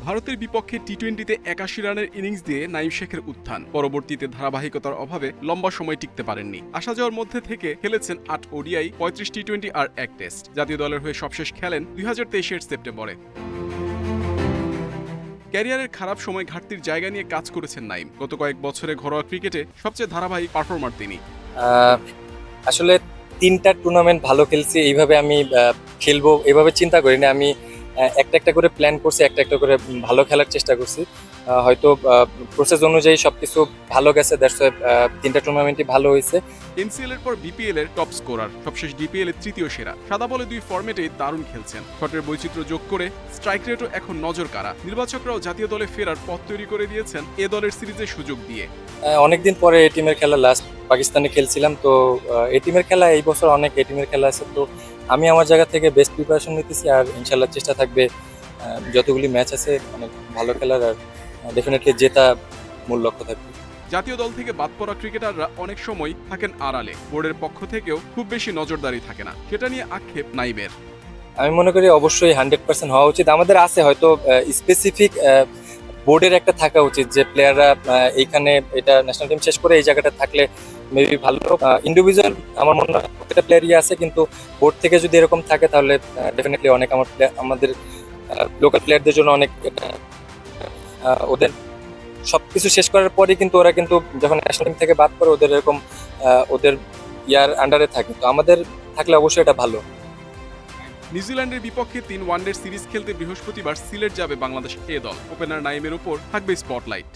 ভারতের বিপক্ষে টি-20-তে ৮১ রানের ইনিংস দিয়ে নাঈম শেখের উত্থান। পরবর্তীতে ধারাবাহিকতার অভাবে লম্বা সময় টিকতে পারেননি। আসা যাওয়ার মধ্যে থেকে খেলেছেন ৮ ওডিআই, ৩৫ টি-20 আর ১ টেস্ট। জাতীয় দলের হয়ে সবশেষ খেলেন ২০২৩-এর সেপ্টেম্বরে। ক্যারিয়ারের খারাপ সময় ঘাটতির জায়গা নিয়ে কাজ করেছেন নাঈম। গত কয়েক বছরে ঘরোয়া ক্রিকেটে সবচেয়ে ধারাবাহিক পারফর্মার তিনি। আসলে ৩টা টুর্নামেন্ট ভালো খেলছি, এইভাবে আমি খেলবো এভাবে চিন্তা করিনি। আমি একটা একটা করে প্ল্যান করছি, একটা একটা করে ভালো খেলার চেষ্টা করছি। হয়তো প্রসেস অনুযায়ী সবকিছু ভালো গেছে, দ্যাটস ওয়াই ৩টা টুর্নামেন্টই ভালো হয়েছে। এনসিএল এর পর বিপিএল এর টপ স্কোরার, সবশেষ ডিপিএল এর তৃতীয় সেরা। সাদা বলে ২ ফরম্যাটেই দারুণ খেলছেন। শটের বৈচিত্র্য যোগ করে স্ট্রাইক রেটও এখন নজর কাড়া। নির্বাচকরাও জাতীয় দলে ফেরার পথ তৈরি করে দিয়েছেন এ দলের সিরিজের সুযোগ দিয়ে। অনেকদিন পরে এই টিমের খেলা, লাস্ট পাকিস্তানে খেলছিলাম, তো এই টিমের খেলা এই বছর অনেক এই টিমের খেলা আছে। তো আমি আমার জায়গা থেকে বেস্ট প্রিপারেশন নিতেছি, আর ইনশাল্লাহ চেষ্টা থাকবে যতগুলি ম্যাচ আছে অনেক ভালো খেলার, আর ডেফিনেটলি জেতা মূল লক্ষ্য থাকবে। জাতীয় দল থেকে বাদ পড়া ক্রিকেটাররা অনেক সময় থাকেন আড়ালে, বোর্ডের পক্ষ থেকেও খুব বেশি নজরদারি থাকে না। সেটা নিয়ে আক্ষেপ নাঈমের। আমি মনে করি অবশ্যই 100% হওয়া উচিত। আমাদের আছে হয়তো স্পেসিফিক বোর্ডের একটা থাকা উচিত, যে প্লেয়াররা এইখানে এটা ন্যাশনাল টিম শেষ করে এই জায়গাটা থাকলে মেবি ভালো। ইন্ডিভিজুয়াল আমার মনে হয় প্রত্যেকটা প্লেয়ারই আছে, কিন্তু বোর্ড থেকে যদি এরকম থাকে তাহলে ডেফিনেটলি অনেক আমাদের লোকাল প্লেয়ারদের জন্য অনেক ওদের সবকিছু শেষ করার পরে কিন্তু ওরা কিন্তু যখন ন্যাশনাল টিম থেকে বাদ পড়ে ওদের এরকম ওদের ইয়ার আন্ডারে থাকে। তো আমাদের থাকলে অবশ্যই এটা ভালো। নিউজিল্যান্ডের বিপক্ষে ৩ ওয়ানডের সিরিজ খেলতে বৃহস্পতিবার সিলেট যাবে বাংলাদেশ এ দল। ওপেনার নাঈমের উপর থাকবে স্পটলাইট।